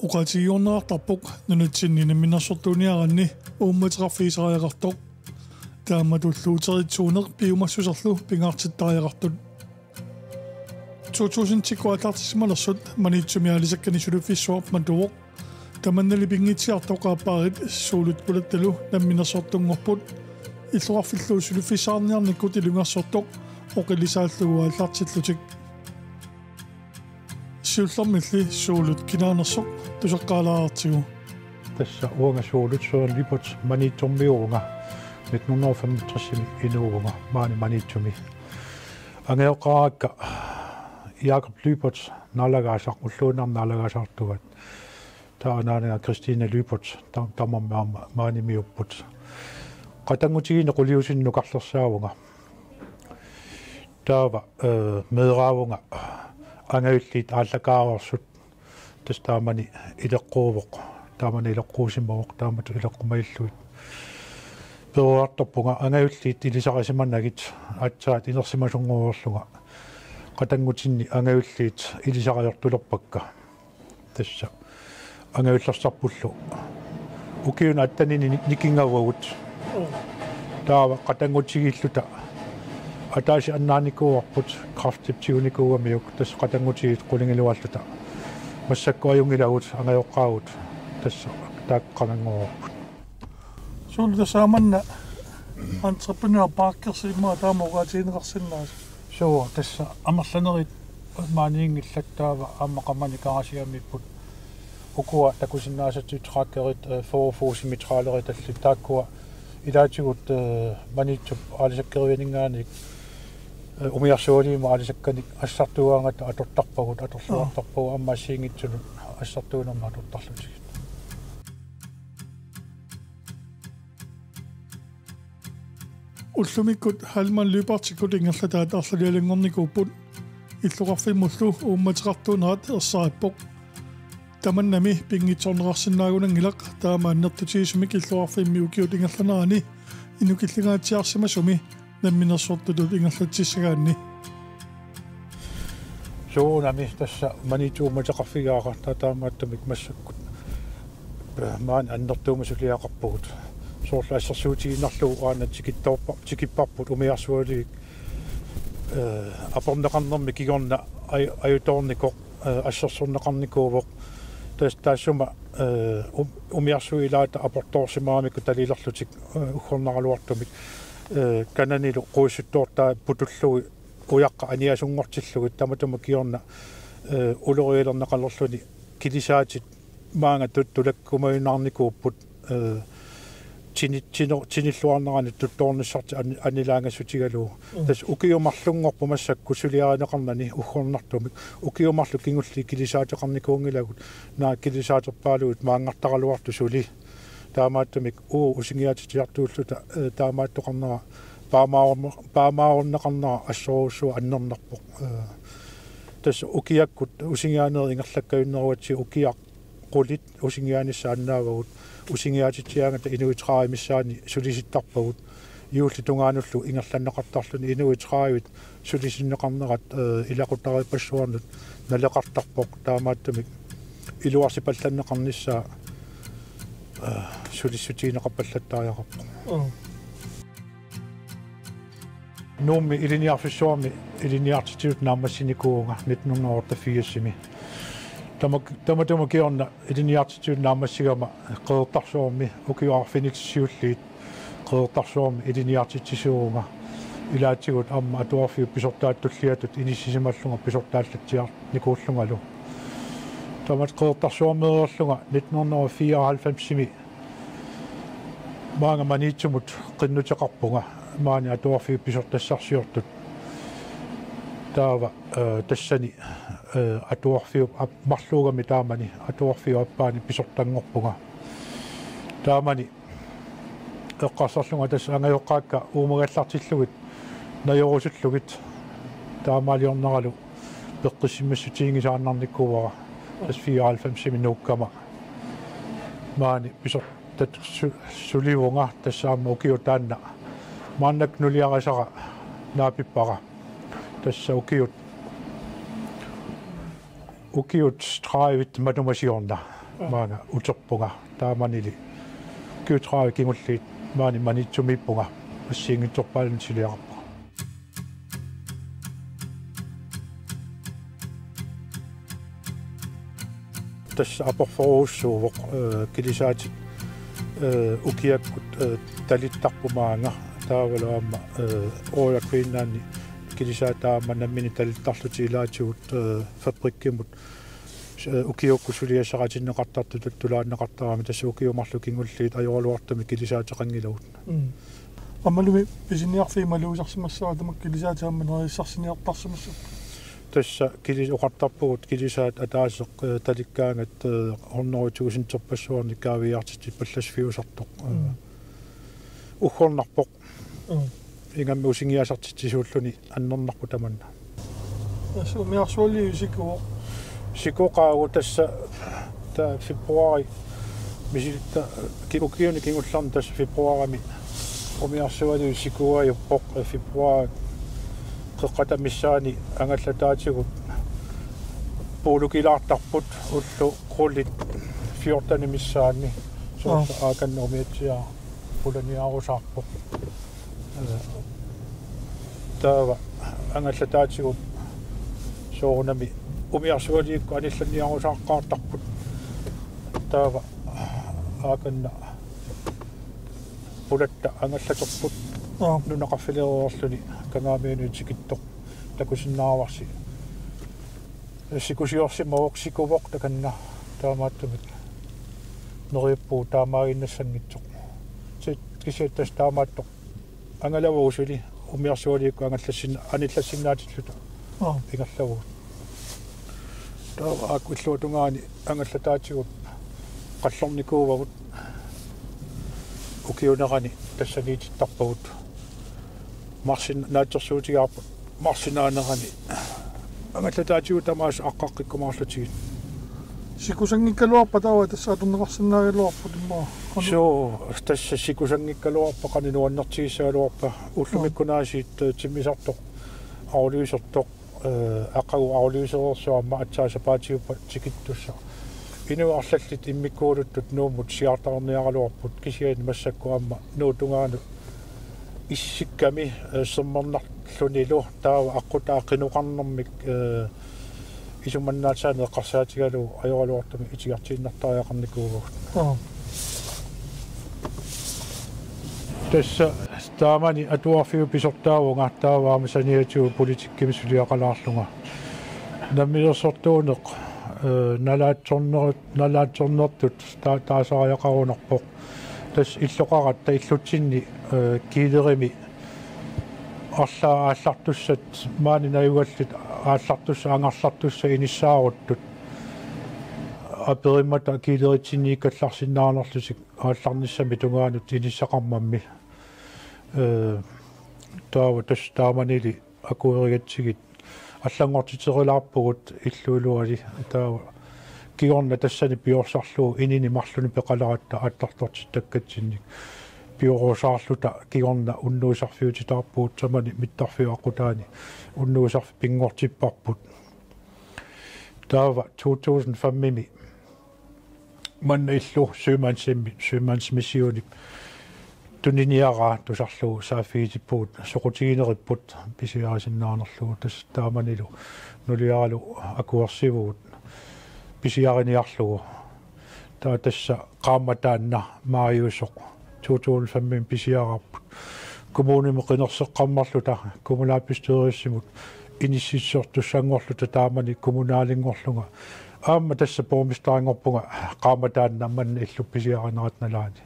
uqatigiornerartarpoq nunutsinni minnersortuuniaranni uummateqarfiisariaqartoq taammatulluuteritsuuneq piumassuserlu pingaartittariaqartut 2012 maniitsumialisakkani sulufissuar matuoq tamannali pingitsiartoqaapaarit suulut pulattalu namminnersortunngorput иллуарфиллуу сулуффисаарниарниккут илунгарсортоқ оқилисааллугуааллартиллутик сиуллэрмилли суулут кинаанерсоқ тусеққалаартигу тасса уунга суулут сооллипут маниттормиуунга 1965 инуунга маани маниттуми ангеоқаакка Jakob Lübert налагаасақ уллуунарналагаасартугат таанаанга Кристина Lübert тамамма maaнимиуппут qatangutigiine quliusinnuqarlersaavunga taava meeraavunga angaulliit aallakaaruarsut tastaamani ileqquuvoq taamani ileqquusimmoq taamatu ileqqumailluit peruartorpunga angaulliit ilisaqasimanagit atsaat inersimasunguorlunga qatangutinni angaulliit ilisaqajortulerpakka tassa angaullersarpullu ukiuna attanini nikingavagut taava qatangutigiilluta ataasi annaanikuuarput krafttiptiguunikuuamiuk tas qatangutigit qulingilualluta massakkuajungilagut angajoqqaagut tassa taaqqananguorput suulta saamanna entrepreneur paakkersiimmaa taamoqaatiineqarsinnaas soo tassa amerlanerit maaniingillat ammaqamani karasiamipput ukua takusinnaasatut trakkerit forfuusimitraalerit alli taakkua ilaatigut manitsup aalisakkeruininngaanik umiarsuuliima aalisakkanik assartuaangata atortarpagut atorluartarpagu ammaasiingitsulut assartuunerma atortarlutigit ullumikut halman lypartikut ingerlataat arlalialingornikuupput illuqarfimullu uummateqartuunerat ersaappoq tamannami pingitsornerarsinnaagunangilaq taamaannertutiisumik illuarfimmi ukiut ingerlanaani inukillingaatiarsimasumi namminersortutut ingerlatissagaanni suunami tassa manituummataqarfigaaqa taamaattamik massakkut maan annertuumasuliaqarpugut soorlaassarsuutiginnarlugu aana tikipparput umiarsuuliik aporneqarnermi kigorna ajutornikoq ассерсорнеқарникууво таассума умиарсуилаата апорторсимаамикку талилерлутик уггорнаралуартумик кананилу қуиссуттуортаа путуллуги уяққа аниасунгортиллугит таматума киорна улериилернеқалерлуни килисаатит маанга туттулаккумаюнаарникууппут tinilluarnerani tuttoornissarti anilaangassutigaluu tas ukiumarlunngorpu massakku suliaanеқарнани уггорнартумик ukiumarlu kingulli kilisaateqarnikuungilagut naa kilisaaterpaalugut maangartaraluartu suli taamaattумик usинgiatitiartuulluta taamaattoqarnera paamaorneqarnera assoruussua annernerpoq tas ukiakkut usинgiaaneer ingerlakkayunneruatsi ukiaq qulit usинgiaanissa annaavagut usинgiatitiaangata inuitraaimissaani sulisittarpagut юулли тунгаануллу ингерланнеқартарлуни инуитраавит сулисиннеқарнерат илақутарииппассуарнут налеқартарпоқ таамааттумик илуарсипалланнеқарниссаа сулиссутиинеқарпаллаттаариақарпоқ номми илиниарфиссуарми илиниартитиут наамассиникуунга 1984-сими таматума киорна илиниартитиут наамассигама қеэртарсуарми укиуар феникс сиуллиит qeertarsuarmi iliniartitsisuunga ilaatsigут аама атуарфиу писортааттуллиатут иниссисималлунга писортааллатсиар никууллунгалу тамат qeertarsuarmeerlunga 1994-сими маанга маниитсумут qinnuteqarpunga маани атуарфиу писортассарсиортут таава тассани атуарфиу марлуугами таамани атуарфиу аппаани писортангорпунга таамани эққарсарлунга тасса ангайоққаакка уумагаллартиллугит наёрусуллугит таамаалиорнералу пеққиссимассутиингисааннарниккувара тас 94 минууккама маани писор тат суливунга тассаама укиутаанна мааннак нулиарасара наапиппара тасса укиут страивит матумасиорна maana uterpunga taamanili kiutraavi kingulliit maani manitsumippunga assiingitsorpaalun siliaqarpa tässä aporforuussuuvoq kilisaatik ukiakkut talittarpumaanga taavalaamma Royal Greenlanni kilisaatamanammini talittarlutiilaatigut fabrikkimut ukiukku suliassaqatinneqartartu tuttulaanneqartarami tässä ukiumarlu kingulliit ajorluartami kilisaateqangilagut аммалуми писинниарфималуусарсимассаатамак килисаатаамманерissarсиниартарсимассут tässä kilis uqartarpugut kilisaat ataasseq talikkaangat ornerituusinterpassuarni kaaviartit pallasfiusartoq ukhornarpoq ingammi usingiasartitisuulluni annernerpu tamanna assumiarsualli usikuo sikoqaagu tässä ta februari misilitta kiukiuni kingullarni tässä februarami umiarsuali usikuajuppoq februari qeqqatamissaani angallataatigut puulukilaartarput ullu qullit 14 missaanni soorsa aakannermiatsia pulaniarusaarpoq taava angallataatigut soornami umiarsualiikku anillaniarusaaqqaartarput taava aakanna pulatta angallatorput nunaqarfileruorluni kangaamiunutikittoq takusinnaavarsi sikusiorsimaoq sikuvoq takanna taamaattumit neriuppuu taamaaginnassangitsoq sit kisiattas taamaattoq angalavuusuli umiarsualiikku angallassinna anillassinnaatitluta ingallavuut taava aakkulluutungaani angallataatigut qallornikuuvavut ukiunerani tassaniitittarpagut marsin naatsersuutigaarput marsinaanerani angallataatigut tamaas aqqaqqikkumaarlutigit sikusangikkaluarpa taava tassaatorneqarsinnaariluarput immaa so tassa sikusangikkaluarpa qaninuannertigisaaluarpa ullumikkunaasiit timmisartoq aruliusertoq aqagu aruliuserersuarma atsaasapaatiguppa tikittussa inuarlallit immikkuuluttut nuummut siartarniaraluarput kisiaani massakkuamma nuutungaanu issikkami sermernarlunilu taava aqutaa qinuqarnermik isumannaatsaaneq qarsaatigalu ajoraluartami itigartiinnartariaqarnikuugut tässä taamani atuarfiu pisortaavunga taavaama saniatiu politikkimissuliaqalaarlunga nammilersortuuneq nalaatsornertut taasariaqarunerpoq tas illoqaratta illutsinni kiilerimi aallartussat maani nayugallit aallartussa angarlartussa inissaarutut aperimmata kiileritsinniikkallarsinnaanerlusik aallarnissami tungaanut inissaqarmammi taava tas taamanili akuerigatsigit аллангортитерилаарпугут иллуилуали таава киорна тассани пиорсарлуу инини марлуни пеқаларатта ааттартортит таккатсинник пиоросаарлута киорна уннуисарфиутитаарпуут самани миттарфиуаққутаани уннуисарфи пингортиппарпут таава 2005 манна иллу сюмансмиссиуни tuniniaraa tusarluu saafiitippuut soqutigineripпут pisiarisиннаарнерлугу тас тааманилу нулиаралу акуерсивуут писиарiniarlugu таа тасса qaamataanna maariusoq 2005 pisiararput kommunimi qinerseqqarmarluta kommunaalpistøriussimut inissitsortussangorluta taamani kommunaalingorlunga aamma tassa pormistariнгорпунга qaamataanna manna illu pisiarineratnalaani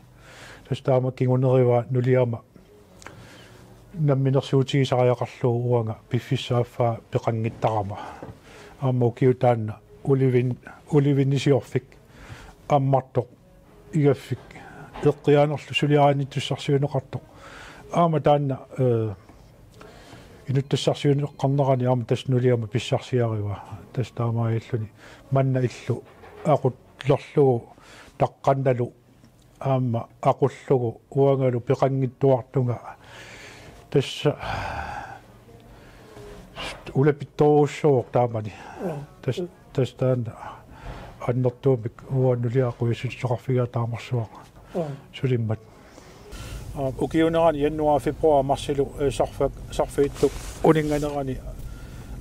tastaama kinguneriva nuliama namminersuutigisariaqarluu uanga piffissaaffaa peqanngittarama aamma ukiutaanna ulivinnisiorfik ammartoq igaffik eqqiaanerlu suliaanittussarsiuneqartoq aamma taanna inuttassarsiuneqqarnerani aamma tas nuliama pissarsiariva tastaamailluni manna illu aqut lorlugu taqqannalu aamma aqullugu uangalu peqanngittuartunga tassa ulapittoruussuuq taamani tastaanna аннэртуумик уаннулиақуйуссутсоқарфигаа таамарсуаqa сулиммат укиунерани яннуа фебруар марсилу сарфииттук унинганерани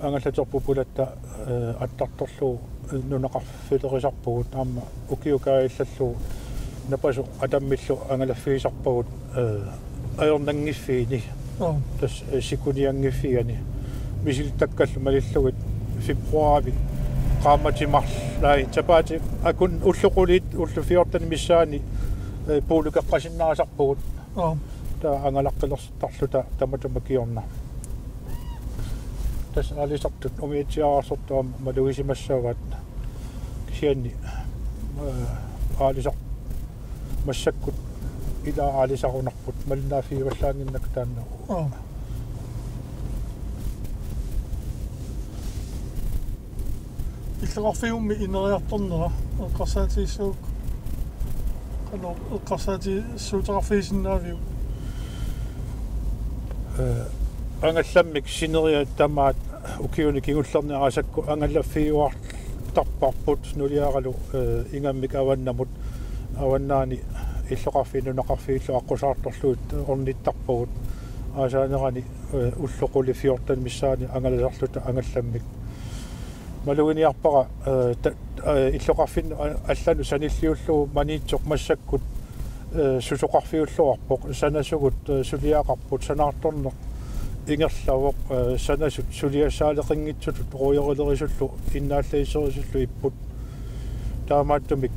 ангаллатерпупулатта аттарторлуу нунеқарфилерисарпугут аама укиукаиллаллуу напасу атаммиллу ангалаффигисарпагут аернангиффиини тас сикуниангиффигани мисилтаккаллу малиллугит фебруари qaamatimarlai tapaati akun ulluqulit ullufiortani missaani puulukeqqasinnaasarpugut ta angalaqqillertarluta tamatamakiorna tas alisartut umiitsiaarsortuam maluisimassaavat kisianni aalisar massakkut ila aalisarunarput malnaafiivallaanginnak taanna иллеқарфигумми инериарторнера эққарсаатииссуук канаа эққарсаати суутеқарфигисиннаавиу ангалламмик синериа тамаат укиуни кигуллерни аасакку ангаллаффигуартарпарпут нулиаралу ингаммик аваннаани иллеқарфинунеқарфигиллу аққусаарторлуут орниттарпагут аасаанерани уллоқули фиортан миссаани ангаласарлута ангалламмик малугиниарпара иллоқарфин аллану саниллиуллу маниитсоқ массаккут сусоқарфиуллуарпоқ санасугут сулиаақарпут санаарторнеқ ингерлавоқ санасут сулиассаалеқингитсутут роёрилерисуллу иннааллаисерисуллу иппут таамааттумик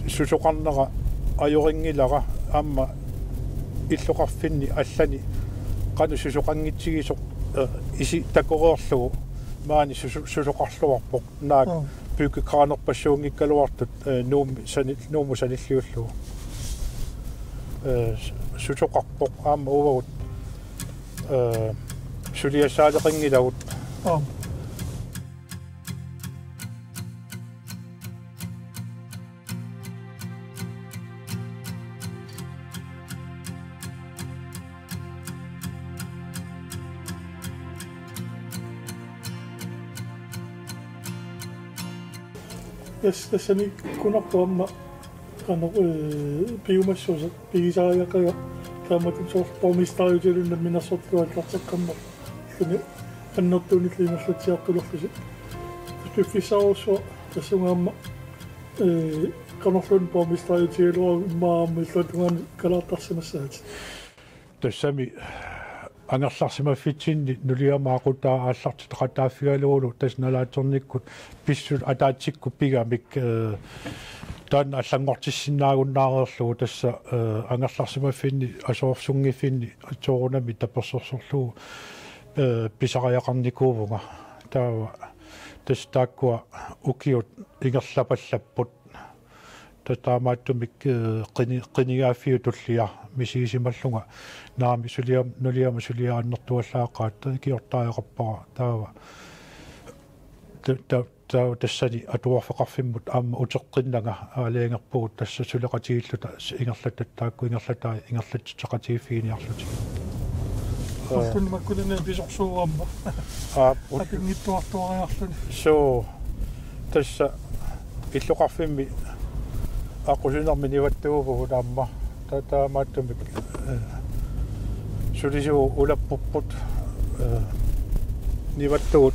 сусоқарнера ajoriнгилара аама иллоқарфинни аллани қану сусоқангитсигисоқ иси такореерлугу маани сусоқарлуарпоқ наак пюккеқаанерпассуунгиккалуартут нууму саниллиуллугу сусоқарпоқ аама увагут сулиассаалеқингилагут тассани кунартуамма кано пиумассуусат пигисариаққага тааматун соорпормистариутилунна минассортуаллартаққамма куни аннертуниклимерлутиартулерлуси пиффисаруссуа тассунгаамма канорлун пормистариутилуа иммааммиллутугаан калаартарсимассаати тассами ангерларсимаффитсинни нулиамаақутаа аалларти тақатааффигалугулу тасналаатерниккут писсут атаатсикку пигамик таан аллангортиссинаагуннаареерлугу тасса ангерларсимаффинни асоорсунгиффинни atoorunami таперсорсорлугу писариақарникуувнга таава тастааккуа укиут ингерлапаллаппут татаамааттумик қинигааффиу туллиа мисигисималлунга наами сулиам нулиама сулиааннэртуаллаақаат киортааяқарпара таава тассани атуарфеқарфиммут аама утеққиннага аалиангерпугут тасса сулеқатигиллута ингерлаттаакку ингерлатсеқатигиффигиниарлути kun makkulinen pisorsuuramma атингиттуартуариарлуни so тасса иллоқарфимми аққусинерми ниваттуувгу таамма татаамааттумик сулисуу улаппуппут ниваттуут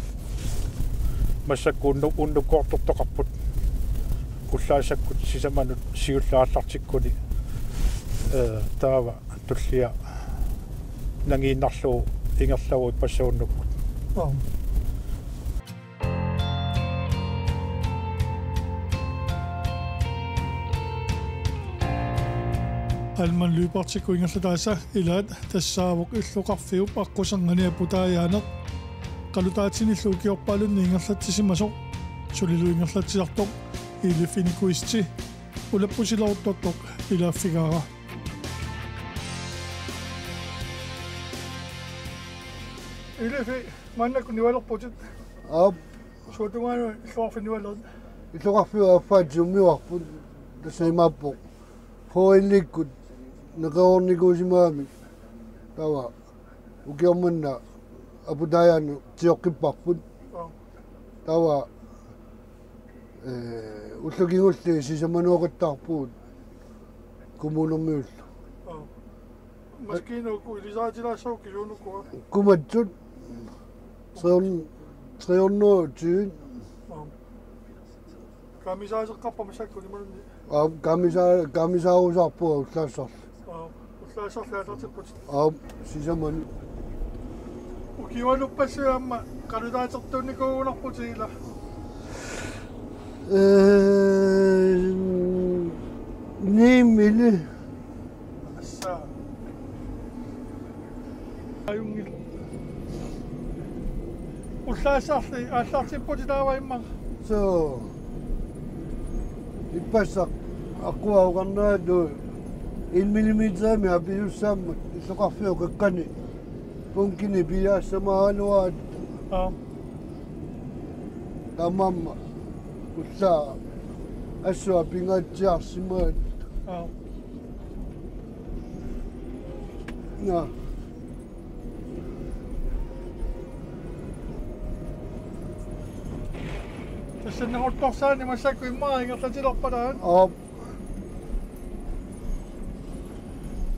массаккуунну уннуккуартортоқарпут уллаасаккут сисаманут сиуллааллартиккуни таава туллиа нангииннарлуу ингерлавуут пассууннуккут alman lypartikku ingerlataasa ilaat tassaavuk illuqarfiup аққусарганиаппутааяанеқ қалутаатиниллу укиорпаалунни ингерлатсисимасоқ сулилу ингерлатсисартоқ илиффиникуисти улаппусиларуттортоқ илааффигаара илефи маннакку нивалерпутит суутугаanu иллуарфинивалерит иллуқарфиуаффаатсуммиуарпут тассаимааппоқ хоинниккут неқеорникуусимаами тава укиорманна апутаяану тиоққиппарпут тава уллукингулли сисамануоқаттаарпуут коммунермиуллу маскино куилисаатилаассуу килунуккуа куматсут 320 камисаасеққарпа масакку нималунни камисаарусаарпуа уллаассарла уллаассарлаатартиппут сисаман укиуалуппассуамма канудаатертуунникуугунарпутигила ниммили асса аюнгил уллаассарли ааллартиппутилааваимма so иппассақ аққуауқарнааду 1 мм ми апиуссаамма исоқарфиу қаққани пункини пиаассамаануаат тамамма уллаа ассуа пингаатсиарсимаат на тассаннагулторсаани масакку иммаа ингерлатилерпалаан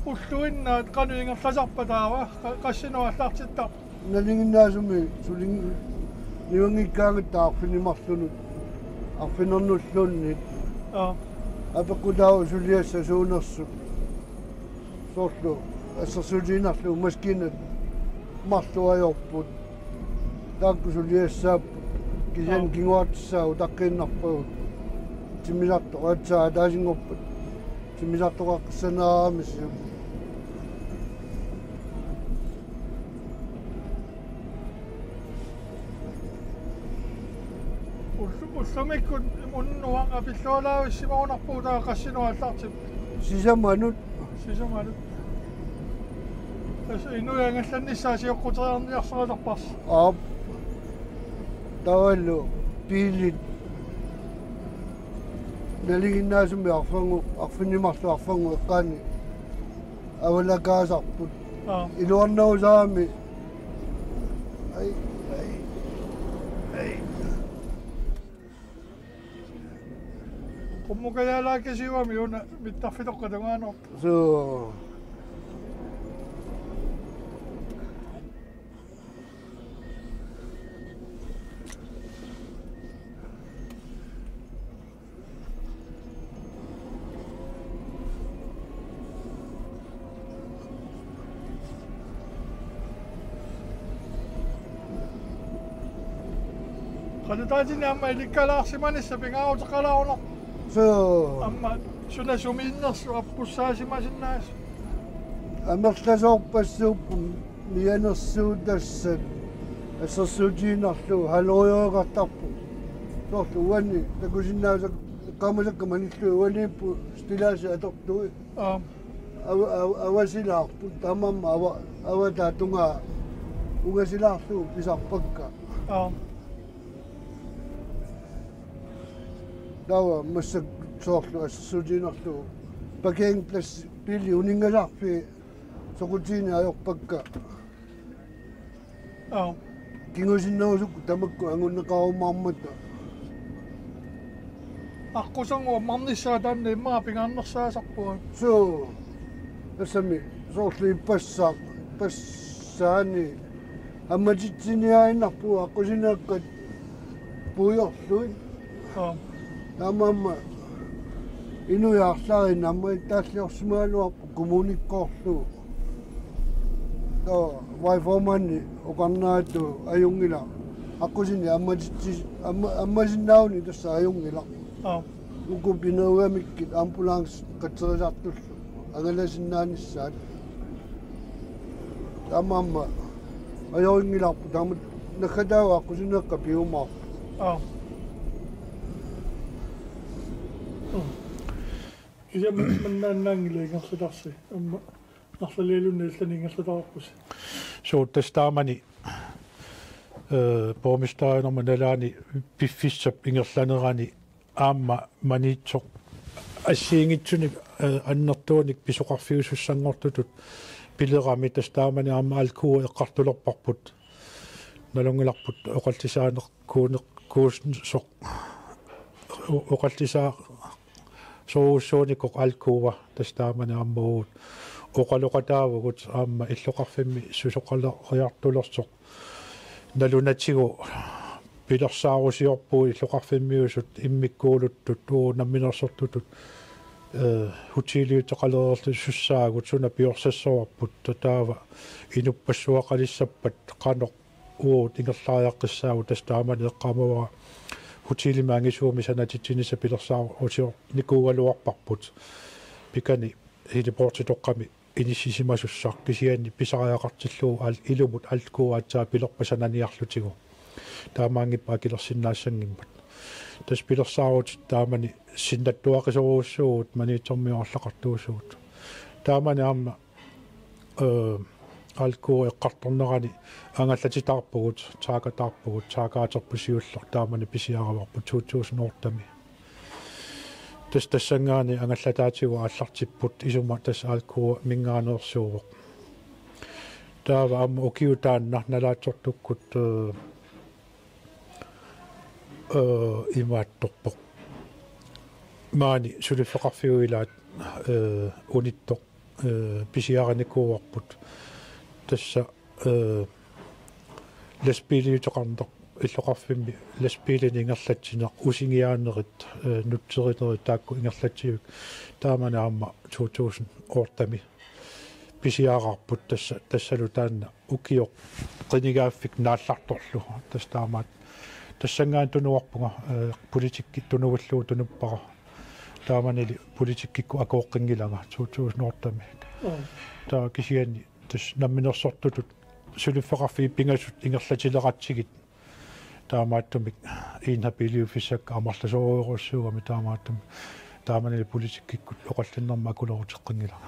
уллуиннаат кану ингерласарпатаава qassinuallартиттар налингиннаасуми сулин ниунгиккаагаттаарфинимарлунут арфинернуллууннит апеккутаау сулиасса суунерсут соорлу ассерсулиинарлу маскинат марлуайорпут таакку сулиассаап кисен кингуатсаау таккииннарпагут тимилартоqaатсаа таасингорпут тимилартоqaqqsanaamissу уллумиккут уннуаqa пиллуалаависсимаунарпуутаа qassinuallартип сисаманут тас инуянгалланниссаасиоққутериарниарсералерпарс таваллу пилит налигиннаасуми арфинимарлу арфангу эққаани авалакаасарпут илуарнаусаами ай qummukayaalaakasiuami una mittarfitoqqatungaanor so qanutaatini amma ilikkalaarsimanissa pingaarutaqalaarunor so amma sunasumiinnersu appussaasimasinnaas амерласоорпассууппум мианерсуутассат ассерсуутиинарлу халориоqartarpu соорлу уани такусиннааса камасакка маниллу уаниппу стилааси атортуи авасилаарпу тамамма авата тунга угасилаарлу писарпакка тава массак соорлу ассерсуутиинарлу пакенгплас пили унингалаарпи сокутиини аёрпакка кингусиннаусукку тамакку ангуннеқарумаармата аққусангуа марниссаа таанна иммаа пингааннерсаасарпуа so асами соорлу пассаани амматитсиниаиннарпу аққусинааккат пуйорлуи тамамма инуяарлари намма тааллиорсимаалуарпу коммуниккоорлу то вайфоманни оқарнаату аюнгила аққусини аммасиннауни тасса аюнгила уку пинауамиккит амбуланс катсерисартуллу агаласиннааниссаат тамамма аюнгиларпу тамат наккатаава аққусинеққа пиумаар иса маннааннаангилингерлутарси амма нарлалиалунна илланингерлутарпус суuttastaamani помистаанерма налаани пиффиссап ингерланерани аама манитсоқ ассиингитсуни аннертууник писоқарфиусуссангортутут пилерами тастаамани аама алкуу эққартулерпарпут налунгиларпут оқалтисаанеқ куусн соқ oqallisa soussuunikok alkuuva tastaamani ammuut oqaloqataavugut aamma illoqarfimmi susoqaleriartulersoq nalunatigu pilersaarusiorpuu illoqarfimmiusut immikkuuluttut namminersortutut hutiliuteqaleerlu sussaagut suna piorsassorput taava inuppassuaqalissappat qanoq ingerlaajaqissaagu tastaamani eqqamava hutilimaangisuumi sanatitsinisa pilersaaru usior nikuugaluarparput pikani hiliportitoqqami inissisimasussaaq kisiani pisariaqartilluu ilumut alkuuaatsaa pilerpasananiarlutigu taamaangippa kilersinnaassangimmat tas pilersaaruut taamani sinnattuaqisoruussuut maniitsormiorlaqartuussuut taamani aamma alkuu eqqartornerani angallatitaarpugut taakaaterpusiullar taamani pisiaravarput 2008 tassangaani angallataatigu аллартиппут исума тас алкуу мингааneersuuvoq таава амма укиутааннар налаатсортуккут имаатторпоq маани сулиффеқарфиуилаат унитто писиараникууарпут тасса леспилиутеқарнеқ иллоқарфимми ласпилини ингерлатсинеқ усингиаанерит нутсеринери таакку ингерлатсиук таамана аама 2000 ортами писиаарарпут тассалу таанна укиоқ қинигааффик наалларторлу тастаамаат тассангаан тунуарпунга политикки тунуваллуу тунуппара тааманили политиккикку акооққингилага 2000 ортами таа кисиани тас намминерсортутут сулиффеқарфи пингасут ингерлатилератсигит таамааттумик иинхапилиуфиссакка амарласоруйоруссуугами таамааттум тааманили политиккиккут оқаллиннэрма акулерутеққингилага